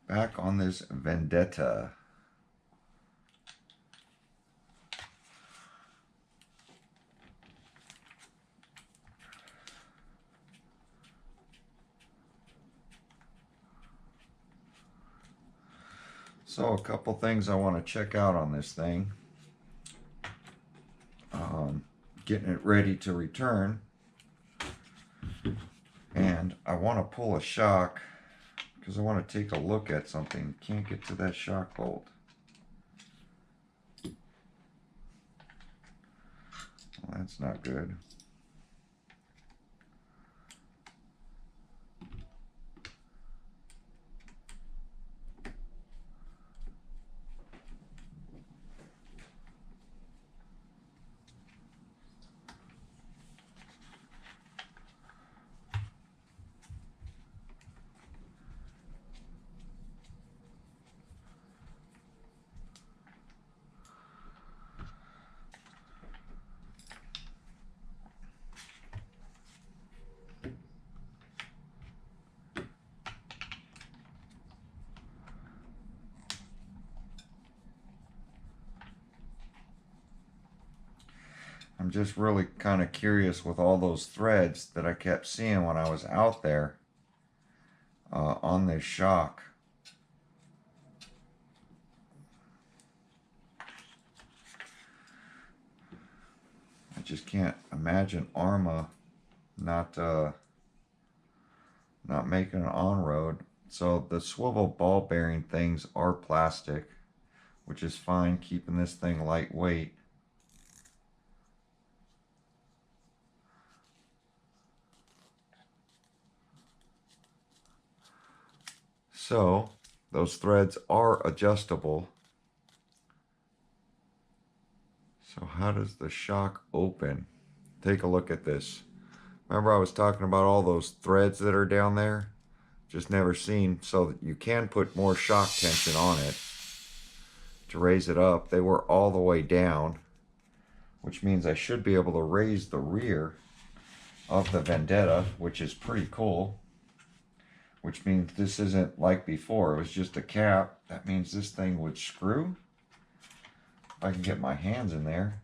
back on this Vendetta. So a couple things I want to check out on this thing. Getting it ready to return. And I want to pull a shock because I want to take a look at something. Can't get to that shock bolt. Well, that's not good. I'm just really kind of curious with all those threads that I kept seeing when I was out there on this shock. I just can't imagine Arrma not making an on-road. So the swivel ball bearing things are plastic, which is fine, keeping this thing lightweight. So those threads are adjustable. So how does the shock open? Take a look at this. Remember I was talking about all those threads that are down there? Just never seen. So that you can put more shock tension on it to raise it up. They were all the way down, which means I should be able to raise the rear of the Vendetta, which is pretty cool. Which means this isn't like before. It was just a cap. That means this thing would screw. If I can get my hands in there.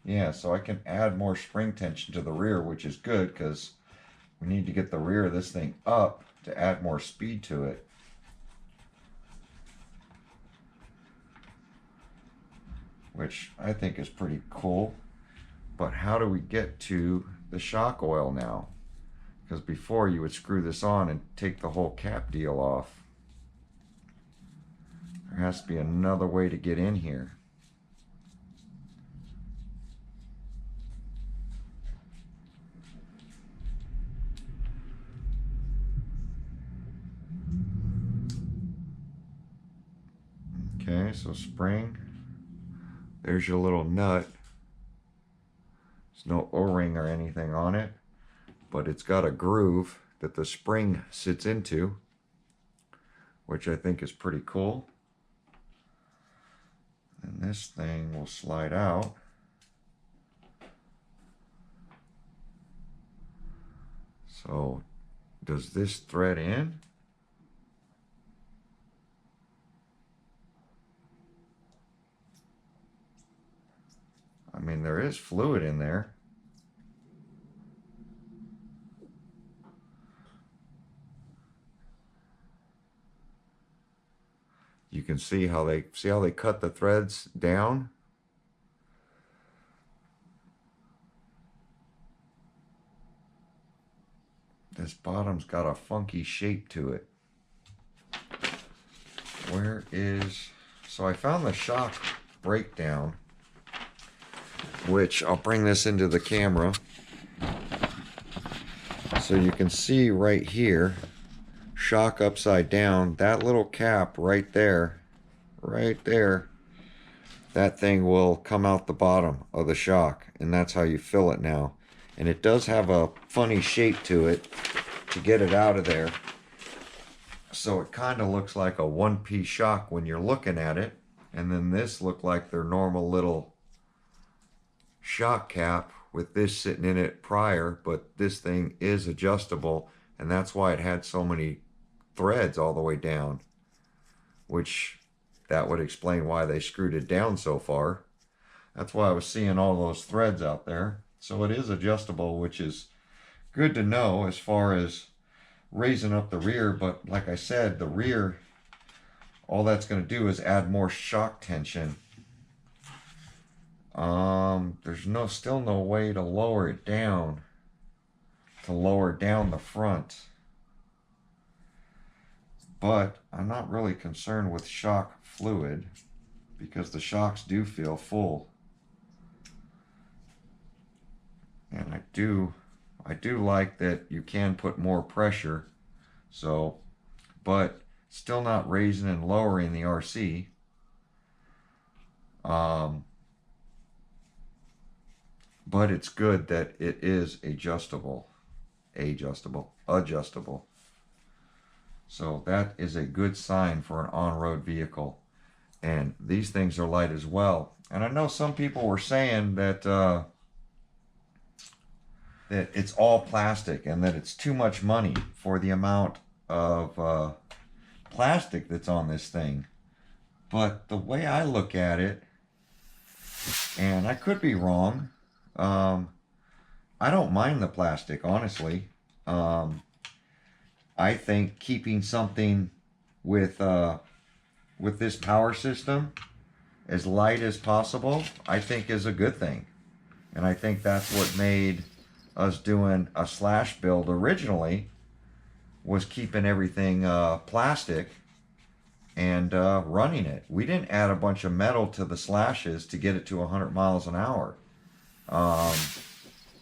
Yeah, so I can add more spring tension to the rear, which is good because we need to get the rear of this thing up to add more speed to it. Which I think is pretty cool. But how do we get to the shock oil now? Because before you would screw this on and take the whole cap deal off. There has to be another way to get in here. Okay, so spring. There's your little nut. There's no O-ring or anything on it, but it's got a groove that the spring sits into, which I think is pretty cool. And this thing will slide out. So, does this thread in? I mean, there is fluid in there. You can see how they cut the threads down. This bottom's got a funky shape to it. Where is... So I found the shock breakdown, which I'll bring this into the camera so you can see right here, shock upside down, that little cap right there, that thing will come out the bottom of the shock, and that's how you fill it now. And it does have a funny shape to it to get it out of there, so it kind of looks like a one-piece shock when you're looking at it, and then this looked like their normal little shock cap with this sitting in it prior, but this thing is adjustable, and that's why it had so many threads all the way down, which that would explain why they screwed it down so far. That's why I was seeing all those threads out there. So it is adjustable, which is good to know as far as raising up the rear. But like I said, the rear, all that's going to do is add more shock tension. There's still no way to lower it down, to lower down the front. But I'm not really concerned with shock fluid because the shocks do feel full. And I do like that you can put more pressure. So, but still not raising and lowering the RC. But it's good that it is adjustable. So that is a good sign for an on-road vehicle. And these things are light as well. And I know some people were saying that that it's all plastic and that it's too much money for the amount of plastic that's on this thing. But the way I look at it, and I could be wrong, I don't mind the plastic, honestly. I think keeping something with this power system as light as possible, I think is a good thing. And I think that's what made us doing a slash build originally, was keeping everything plastic and running it. We didn't add a bunch of metal to the slashes to get it to 100 miles an hour.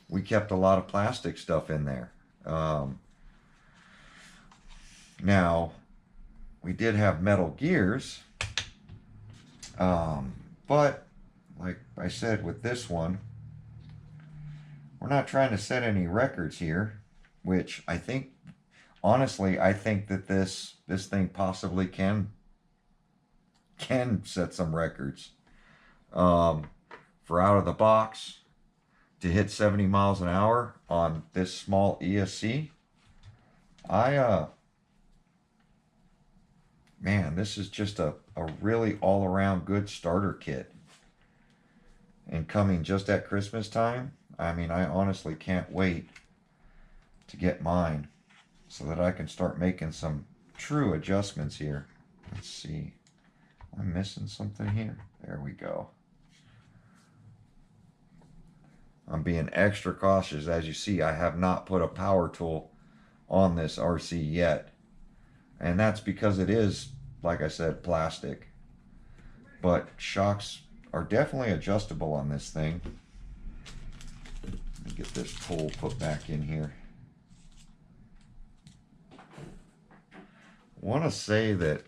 We kept a lot of plastic stuff in there. Now, we did have metal gears, but like I said with this one, we're not trying to set any records here, which I think, honestly, I think that this thing possibly can set some records. For out of the box, to hit 70 miles an hour on this small ESC, man, this is just a really all-around good starter kit. And coming just at Christmas time, I mean, I honestly can't wait to get mine so that I can start making some true adjustments here. Let's see. I'm missing something here. There we go. I'm being extra cautious. As you see, I have not put a power tool on this RC yet. And that's because it is, like I said, plastic. But shocks are definitely adjustable on this thing. Let me get this tool put back in here. I want to say that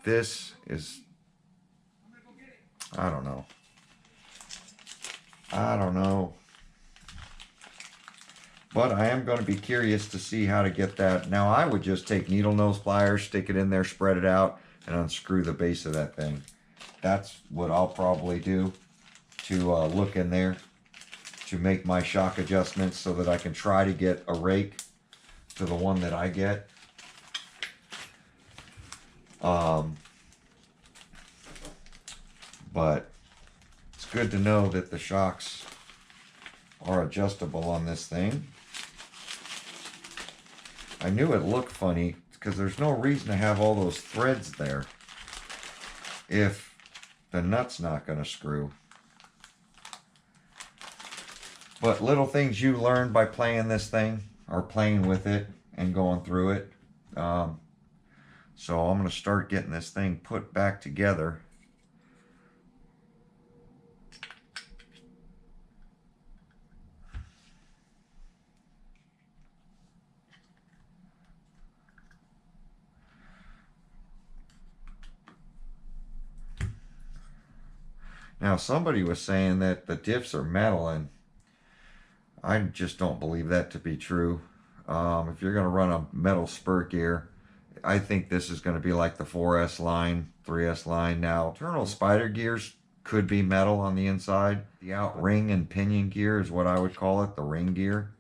this is, I don't know. But I am going to be curious to see how to get that. Now, I would just take needle nose pliers, stick it in there, spread it out, and unscrew the base of that thing. That's what I'll probably do to look in there to make my shock adjustments so that I can try to get a rake to the one that I get. But it's good to know that the shocks are adjustable on this thing. I knew it looked funny because there's no reason to have all those threads there if the nut's not going to screw. But little things you learn by playing this thing, or playing with it and going through it. So I'm going to start getting this thing put back together. Now, somebody was saying that the diffs are metal, and I just don't believe that to be true. If you're going to run a metal spurt gear, I think this is going to be like the 4S line, 3S line. Now, internal spider gears could be metal on the inside. The out ring and pinion gear is what I would call it, the ring gear.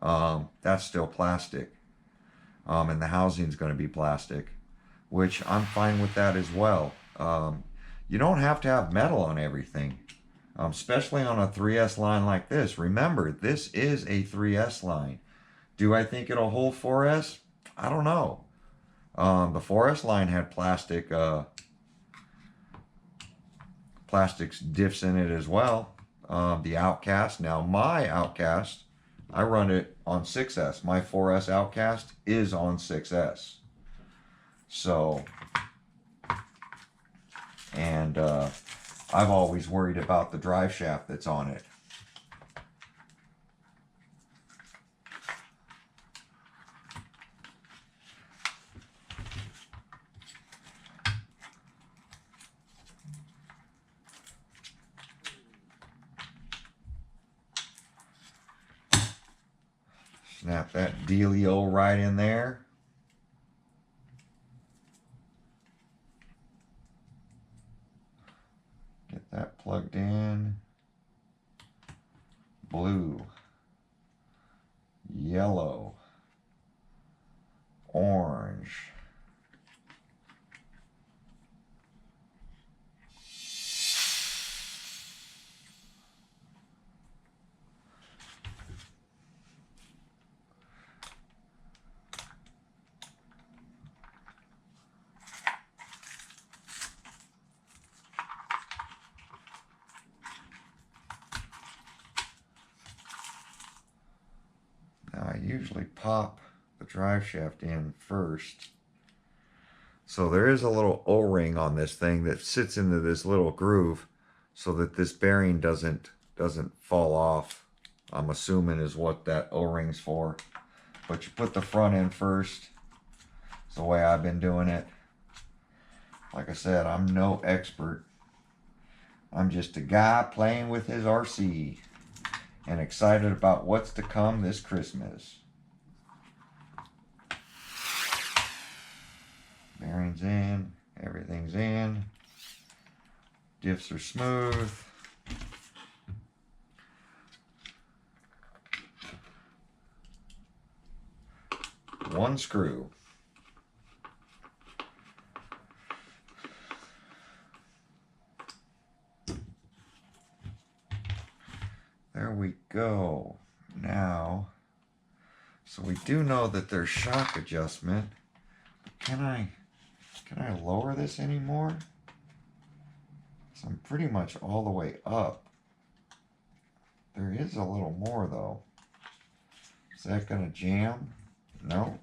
That's still plastic. And the housing is going to be plastic, which I'm fine with that as well. You don't have to have metal on everything, especially on a 3S line like this. Remember, this is a 3S line. Do I think it'll hold 4S? I don't know. The 4S line had plastics diffs in it as well. The Outcast. Now my Outcast, I run it on 6S. My 4S Outcast is on 6S. So, and I've always worried about the drive shaft that's on it. Snap that dealio right in there. Get that plugged in. Blue, yellow, orange. Now I usually pop the drive shaft in first. So there is a little O-ring on this thing that sits into this little groove so that this bearing doesn't fall off. I'm assuming is what that O-ring's for. But you put the front in first. It's the way I've been doing it. Like I said, I'm no expert. I'm just a guy playing with his RC and excited about what's to come this Christmas. Bearings in, everything's in. Diffs are smooth. One screw. There we go. Now, so we do know that there's shock adjustment. Can I lower this anymore? So I'm pretty much all the way up. There is a little more though. Is that gonna jam? No.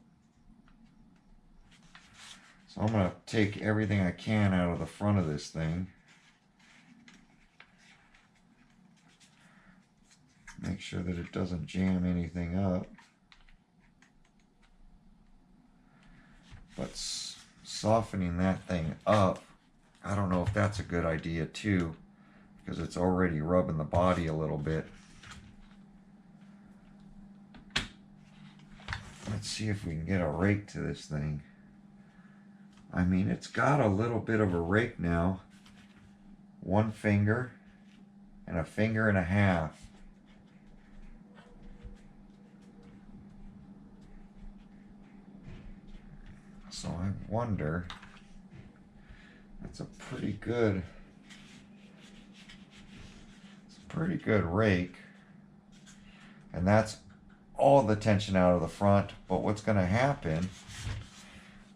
So I'm gonna take everything I can out of the front of this thing. Make sure that it doesn't jam anything up. But softening that thing up, I don't know if that's a good idea too, because it's already rubbing the body a little bit. Let's see if we can get a rake to this thing. I mean, it's got a little bit of a rake now. 1 finger and a finger and a half. So I wonder, it's a pretty good rake, and that's all the tension out of the front. But what's going to happen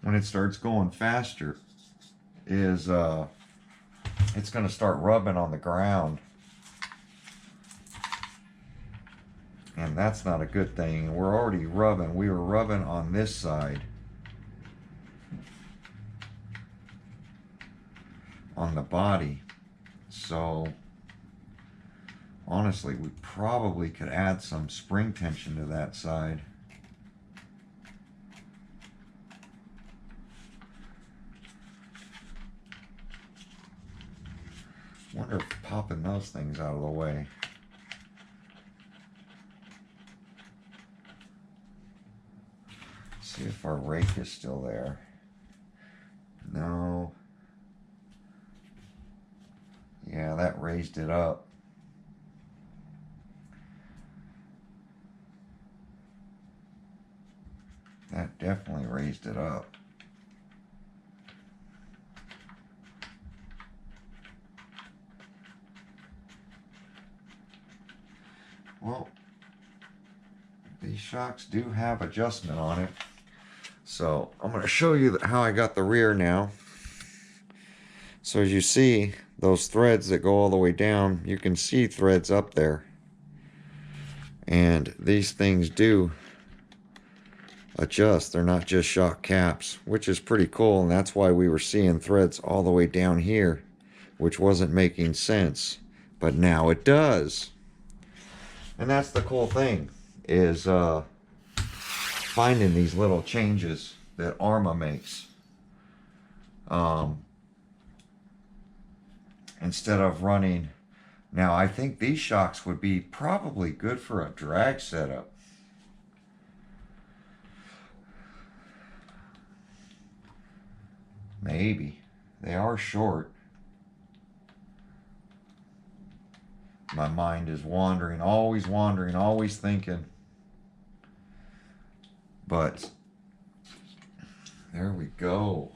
when it starts going faster is it's going to start rubbing on the ground, and that's not a good thing. We're already rubbing. We were rubbing on this side, on the body. So honestly, we probably could add some spring tension to that side. Wonder if popping those things out of the way. See if our rake is still there. No. Yeah, that raised it up. That definitely raised it up. Well, these shocks do have adjustment on it. So I'm going to show you how I got the rear now. So as you see, those threads that go all the way down, you can see threads up there. And these things do adjust. They're not just shock caps, which is pretty cool. And that's why we were seeing threads all the way down here, which wasn't making sense. But now it does. And that's the cool thing, is finding these little changes that Arrma makes. Instead of running, now I think these shocks would be probably good for a drag setup. Maybe. They are short. My mind is wandering, always thinking. But there we go.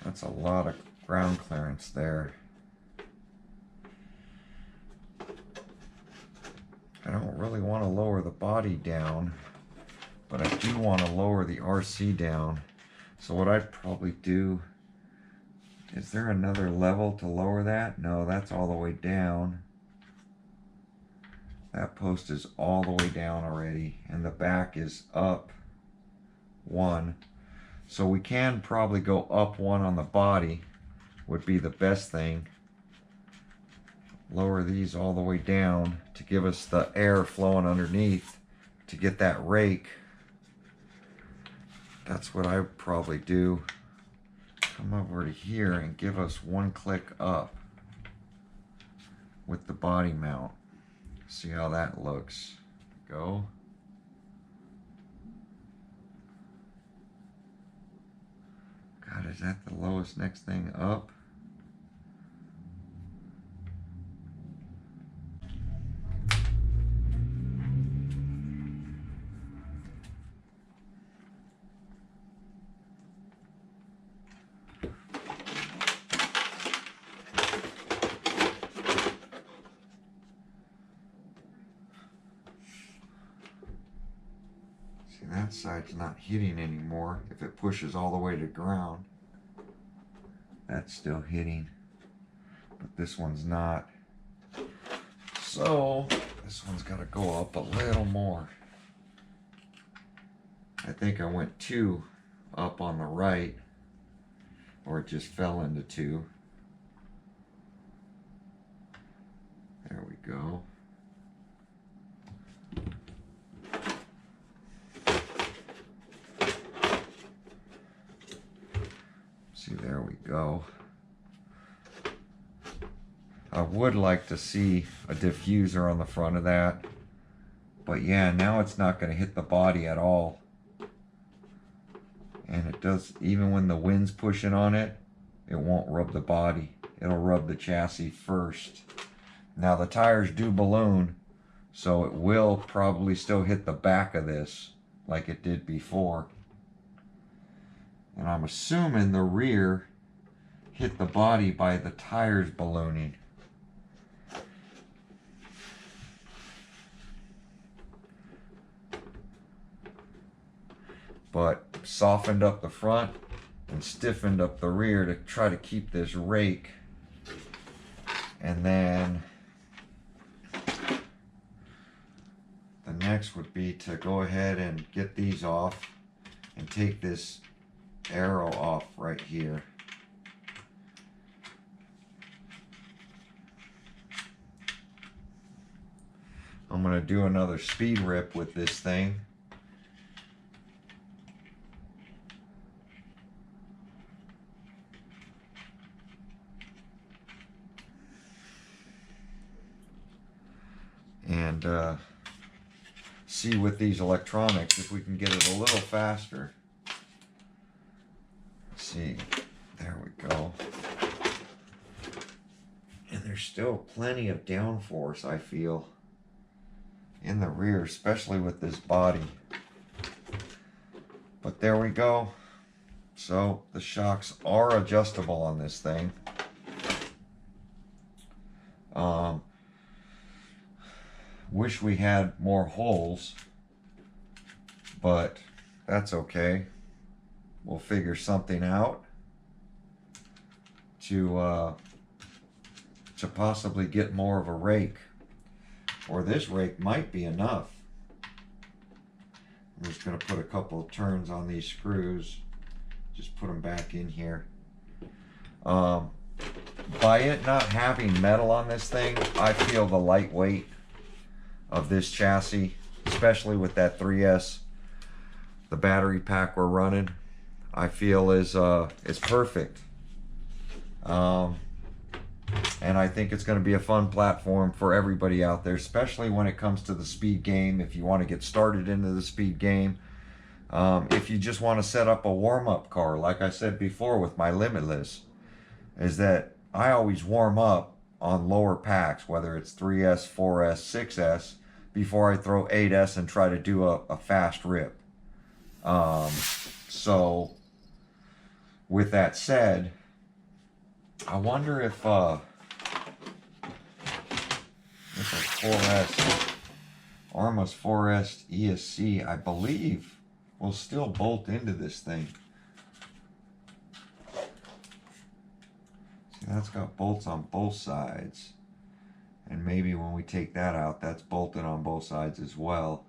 That's a lot of ground clearance there. I don't really want to lower the body down, but I do want to lower the RC down. So what I'd probably do, is there another level to lower that? No, that's all the way down. That post is all the way down already, and the back is up one. So we can probably go up one on the body, would be the best thing. Lower these all the way down to give us the air flowing underneath to get that rake. That's what I would probably do. Come over to here and give us one click up with the body mount. See how that looks. Go. God, is that the lowest next thing up? See, that side's not hitting anymore. If it pushes all the way to ground, that's still hitting, but this one's not. So this one's got to go up a little more. I think I went 2 up on the right, or it just fell into 2. There we go. See, there we go. I would like to see a diffuser on the front of that, but yeah, now it's not going to hit the body at all. And it does, even when the wind's pushing on it, it won't rub the body. It'll rub the chassis first. Now the tires do balloon, so it will probably still hit the back of this like it did before. And I'm assuming the rear hit the body by the tires ballooning. But softened up the front and stiffened up the rear to try to keep this rake. And then the next would be to go ahead and get these off and take this arrow off right here. I'm going to do another speed rip with this thing. And see with these electronics if we can get it a little faster. Let's see, there we go. And there's still plenty of downforce, I feel, in the rear, especially with this body. But there we go. So the shocks are adjustable on this thing. Wish we had more holes, but that's okay. We'll figure something out to possibly get more of a rake, or this rake might be enough. I'm just going to put a couple of turns on these screws, just put them back in here. By it not having metal on this thing, I feel the lightweight of this chassis, especially with that 3S, the battery pack we're running, I feel is perfect. And I think it's going to be a fun platform for everybody out there, especially when it comes to the speed game. If you want to get started into the speed game, if you just want to set up a warm-up car, like I said before with my Limitless, is that I always warm up on lower packs, whether it's 3S, 4S, 6S, before I throw 8S and try to do a fast rip. So with that said, I wonder if a 4S, Arrma's 4S ESC, I believe, will still bolt into this thing. See, that's got bolts on both sides. And maybe when we take that out, that's bolted on both sides as well.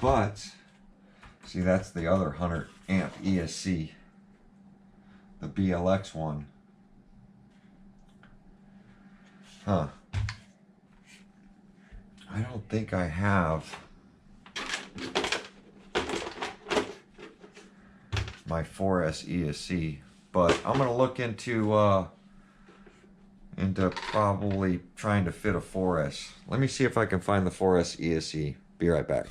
But, see, that's the other 100 amp ESC, the BLX one. Huh. I don't think I have my 4S ESC, but I'm going to look into probably trying to fit a 4S. Let me see if I can find the 4S ESC. Be right back.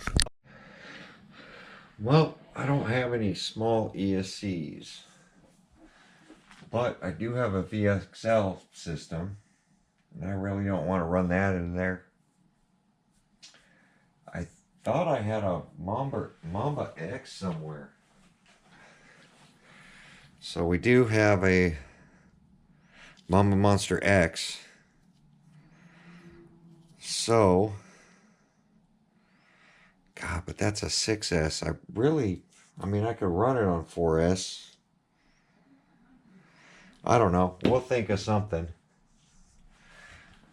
Well, I don't have any small ESCs, but I do have a VXL system, and I really don't want to run that in there. I thought I had a Mamba X somewhere. So we do have a Mamba Monster X. So, God, but that's a 6S. I mean, I could run it on 4S. I don't know. We'll think of something.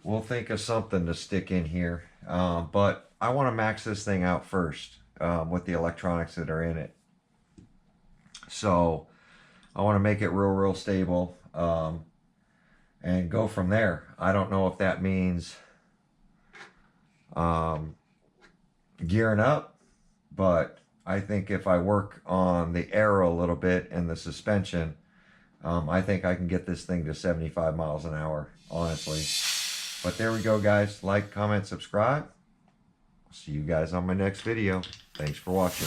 We'll think of something to stick in here. But I want to max this thing out first with the electronics that are in it. So I want to make it real stable and go from there. I don't know if that means gearing up, but I think if I work on the aero a little bit and the suspension, I think I can get this thing to 75 miles an hour, honestly. But there we go, guys. Like, comment, subscribe. See you guys on my next video. Thanks for watching.